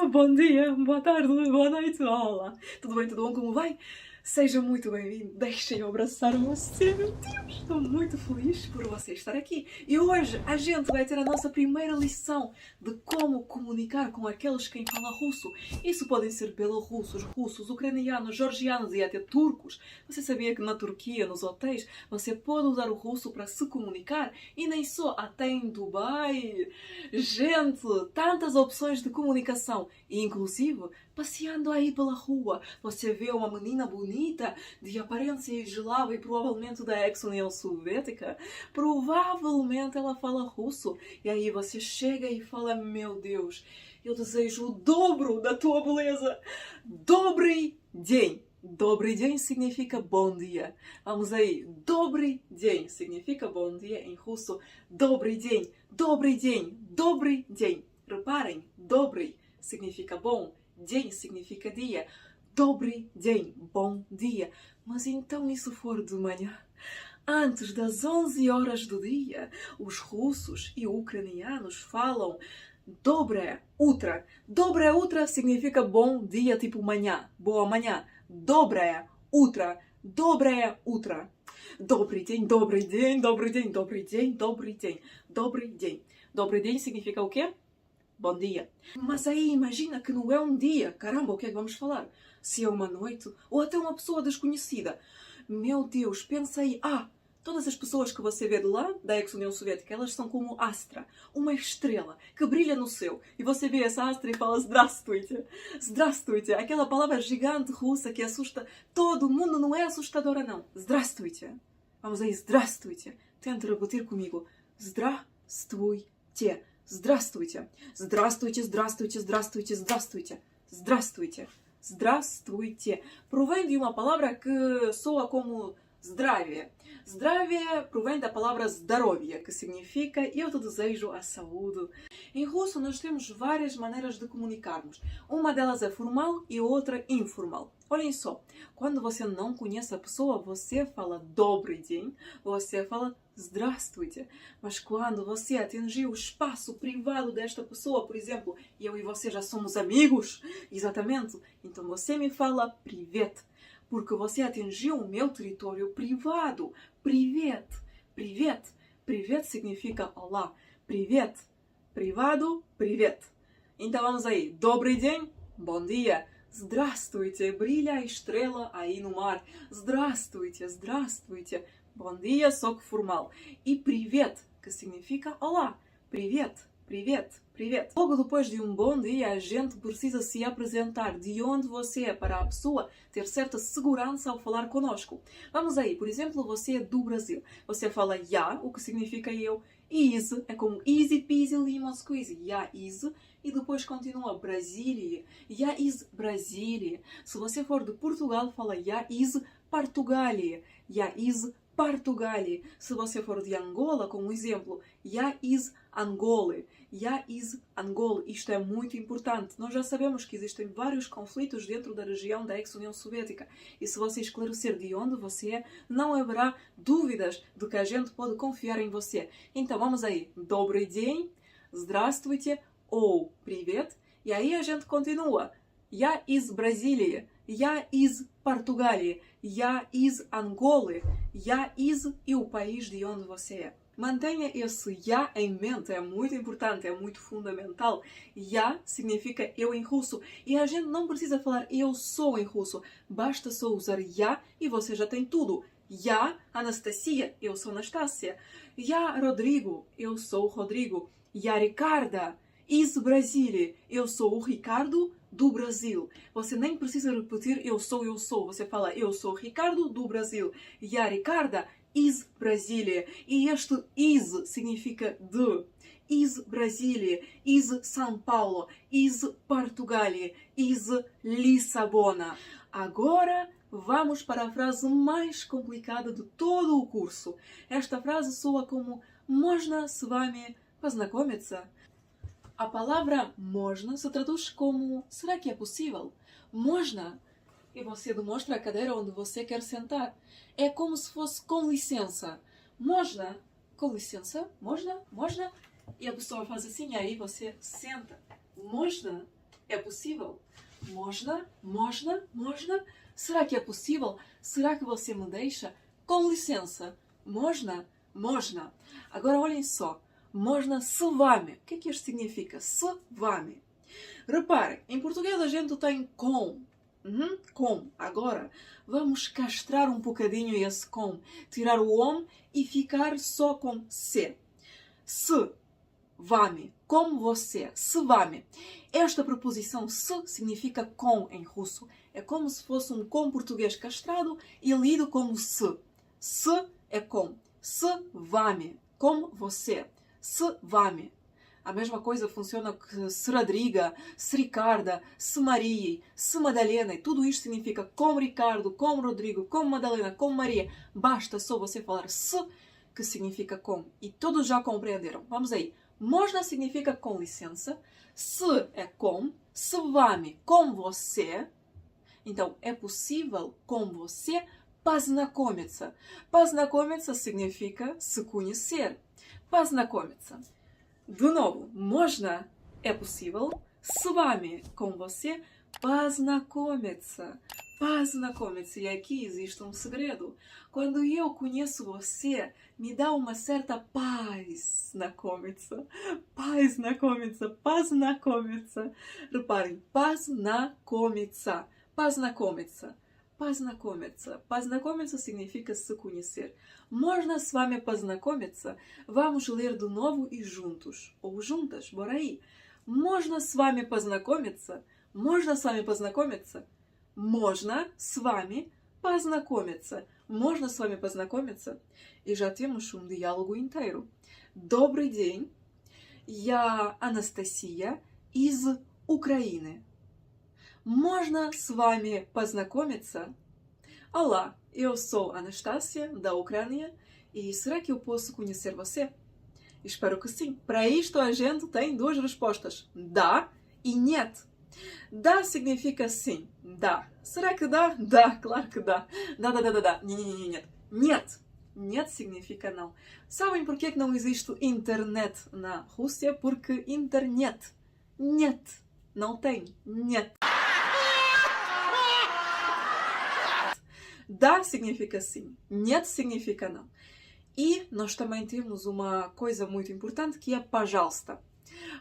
bom dia, boa tarde, boa noite, olá. Tudo bem, tudo bom? Como vai? Seja muito bem-vindo. Deixem eu abraçar você, meu Deus. Estou muito feliz por você estar aqui. E hoje a gente vai ter a nossa primeira lição de como comunicar com aqueles quem fala russo. Isso podem ser belorussos, russos, ucranianos, georgianos e até turcos. Você sabia que na Turquia, nos hotéis, você pode usar o russo para se comunicar? E nem só, até em Dubai. Gente, tantas opções de comunicação. E inclusive, passeando aí pela rua, você vê uma menina bonita, de aparência eslava e provavelmente da ex-União Soviética, provavelmente ela fala russo. E aí você chega e fala, meu Deus, eu desejo o dobro da tua beleza. Добрый день. Добрый день significa bom dia. Vamos aí. Добрый день significa bom dia em russo. Добрый день. Добрый день. Добрый день. Reparem, добрый significa bom. День significa dia. Добрый день, bom dia. Mas então e se for de manhã? Antes das 11 horas do dia, os russos e ucranianos falam Доброе утро. Доброе утро significa bom dia, tipo manhã, boa manhã. Доброе утро. Доброе утро. Добрый день, добрый день, добрый день, добрый день, добрый день, добрый день. Добрый день significa o quê? Bom dia. Mas aí imagina que não é um dia. Caramba, o que é que vamos falar? Se é uma noite ou até uma pessoa desconhecida. Meu Deus, pensa aí. Todas as pessoas que você vê de lá, da ex-União Soviética, elas são como Astra, uma estrela que brilha no céu. E você vê essa Astra e fala Здравствуйте. Здравствуйте. Aquela palavra gigante russa que assusta todo mundo, não é assustadora não. Здравствуйте. Vamos aí, Здравствуйте. Tente repetir comigo. Здравствуйте. Здравствуйте. Здравствуйте, здравствуйте, здравствуйте, здравствуйте. Здравствуйте. Здравствуйте. Provém de uma palavra que soa como здравие. Здравие provém da palavra здоровье, que significa eu te desejo a saúde. Em russo nós temos várias maneiras de comunicarmos. Uma delas é formal e outra informal. Olhem só, quando você não conhece a pessoa, você fala добрый день, você fala здравствуйте. Mas quando você atingiu o espaço privado desta pessoa, por exemplo, eu e você já somos amigos, exatamente, então você me fala привет. Porque você atingiu o meu território privado. Привет. Привет. Привет significa olá. Привет. Privado. Привет. Então vamos aí. Добрый день. Bom dia. Здравствуйте. Brilha a estrela aí no mar. Здравствуйте. Здравствуйте. Bom dia, só que formal. E привет, que significa olá. Привет. Привет, привет. Logo depois de um bom dia, a gente precisa se apresentar de onde você é para a pessoa ter certa segurança ao falar conosco. Vamos aí, por exemplo, você é do Brasil. Você fala я, o que significa eu. Is é como easy peasy lemon squeezy. Я is e depois continua Brasília. Я is Brasília. Se você for de Portugal, fala я is Portugália. Я is Portugália. Se você for de Angola, como exemplo, я is Angola. Já is Angola. Isto é muito importante. Nós já sabemos que existem vários conflitos dentro da região da ex-União Soviética. E se você esclarecer de onde você é, não haverá dúvidas de que a gente pode confiar em você. Então vamos aí. Добрый день, здравствуйте ou привет. E aí a gente continua. Я из Бразилии. Я из Португалии. Я из Анголы. Я из e o país de onde você é. Mantenha esse já em mente, é muito importante, é muito fundamental. Já significa eu em russo. E a gente não precisa falar eu sou em russo. Basta só usar já e você já tem tudo. Já, Anastasia, eu sou Anastácia. Já, Rodrigo, eu sou Rodrigo. Já, Ricarda, из Brasília, eu sou o Ricardo do Brasil. Você nem precisa repetir eu sou. Você fala eu sou Ricardo do Brasil. Já, Ricarda, из Brasília. E este is significa de. Из Brasília, из São Paulo, из Portugália, из Lissabona. Agora vamos para a frase mais complicada de todo o curso. Esta frase soa como Можно с вами познакомиться? A palavra можно se traduz como será que é possível? Можно. E você demonstra a cadeira onde você quer sentar. É como se fosse com licença. Можно? Com licença? Можно? Можно? E a pessoa faz assim, e aí você senta. Можно? É possível? Можно? Será que é possível? Será que você me deixa? Com licença. Можно. Agora olhem só. Можно с вами. O que isto significa? С вами. Reparem, em português a gente tem com. Com. Agora, vamos castrar um bocadinho esse com. Tirar o om e ficar só com se. Se vami. Com você. Se vami. Esta preposição se significa com em russo. É como se fosse um com português castrado e lido como se. Se é com. Se vami. Com você. Se vami. A mesma coisa funciona que se Rodriga, se Ricarda, se Maria, se Madalena. E tudo isto significa com Ricardo, com Rodrigo, com Madalena, com Maria. Basta só você falar se, que significa com. E todos já compreenderam. Vamos aí. Можно significa com licença. Se é com. Se vami, com você. Então, é possível com você познакомиться. Познакомиться significa se conhecer. Познакомиться. De novo, можно é possível. С вами, com você, познакомиться. Познакомиться. E aqui existe um segredo. Quando eu conheço você, me dá uma certa paz na комица. Paz na комица. Познакомиться. Reparem, познакомиться. Познакомиться. Познакомиться. Познакомиться significa se conhecer. Можно с вами познакомиться? Vamos ler de novo e juntos. Ou juntas, bora aí. Можно с вами познакомиться? Можно с вами познакомиться? Можно с вами познакомиться. Можно с вами познакомиться? E já temos um diálogo inteiro. Добрый день. Я Анастасия из Украины. Можно с вами познакомиться? Olá, eu sou Anastácia, da Ucrânia, e será que eu posso conhecer você? Espero que sim. Para isto a gente tem duas respostas. Dá e нет. Dá significa sim. Dá. Será que dá? Dá, claro que dá. Dá. Нет. Нет. Нет significa não. Sabem por que não existe internet na Rússia? Porque internet. Нет. Não tem. Нет. Dá significa sim, нет significa não. E nós também temos uma coisa muito importante que é пожалуйста.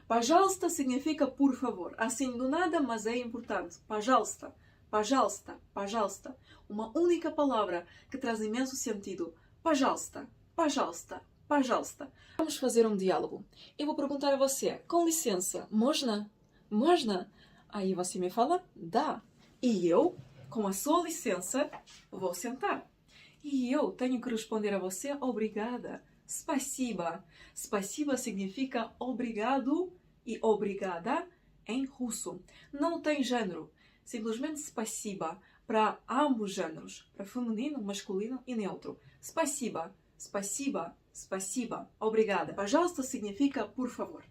Пожалуйста significa por favor. Assim do nada, mas é importante. Пожалуйста, пожалуйста, пожалуйста. Uma única palavra que traz imenso sentido. Пожалуйста, пожалуйста, пожалуйста. Vamos fazer um diálogo. Eu vou perguntar a você, com licença, можно? Можно? Aí você me fala, dá. E eu, com a sua licença, vou sentar. E eu tenho que responder a você, obrigada. Спасибо. Спасибо significa obrigado e obrigada em russo. Não tem gênero. Simplesmente спасибо para ambos gêneros. Para feminino, masculino e neutro. Спасибо. Спасибо. Спасибо. Obrigada. Пожалуйста significa por favor.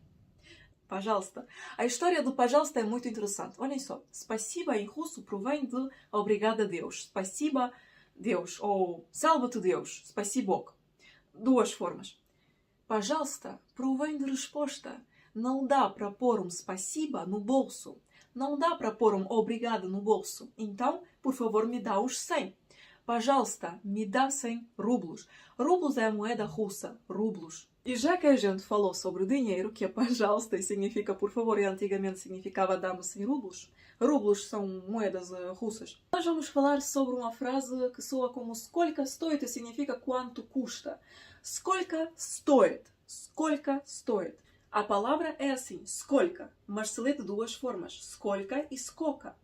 Пожалуйста. A história do пожалуйста é muito interessante. Olhem só. Спасибо em russo provém de obrigada Deus. Спасибо Deus. Ou salva-te Deus. Спаси Бог. Duas formas. Пожалуйста provém de resposta. Não dá para pôr um спасибо no bolso. Não dá para pôr um obrigado no bolso. Então, por favor, me dá os 100. Пожалуйста, me dá 100 rublos. Rublos é a moeda russa. Rublos. E já que a gente falou sobre dinheiro, que é пожалуйста e significa por favor, e antigamente significava dá-me 100 rublos. Rublos são moedas russas. Nós vamos falar sobre uma frase que soa como сколько стоит e significa quanto custa. Сколько стоит. Сколько стоит. A palavra é assim, сколько, mas se lê de duas formas, сколько e сколько.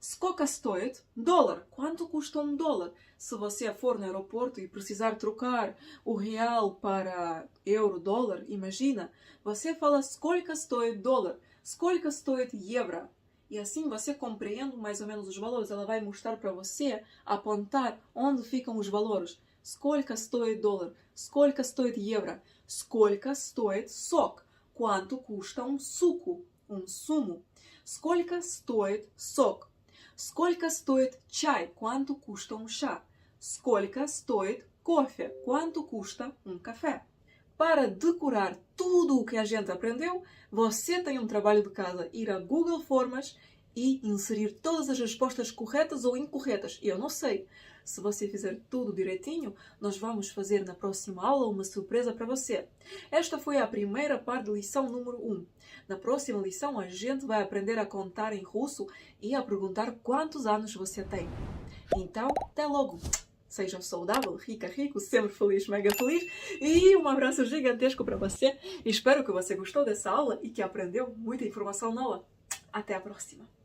Сколько стоит? Dólar. Quanto custa um dólar? Se você for no aeroporto e precisar trocar o real para euro, dólar, imagina, você fala сколько стоит dólar, сколько стоит евро. E assim você compreende mais ou menos os valores. Ela vai mostrar para você, apontar onde ficam os valores. Сколько стоит dólar, сколько стоит евро, сколько стоит сок. Quanto custa um suco, um sumo. Сколько стоит сок. Сколько стоит чай? Quanto custa um chá? Сколько стоит кофе? Quanto custa um café? para decorar tudo o que a gente aprendeu, você tem um trabalho de casa, ir a Google Formas e inserir todas as respostas corretas ou incorretas. Eu não sei. Se você fizer tudo direitinho, nós vamos fazer na próxima aula uma surpresa para você. Esta foi a primeira parte da lição número 1. Na próxima lição, a gente vai aprender a contar em russo e a perguntar quantos anos você tem. Então, até logo! Seja saudável, rica, rico, sempre feliz, mega feliz. E um abraço gigantesco para você. Espero que você gostou dessa aula e que aprendeu muita informação nova. Até a próxima!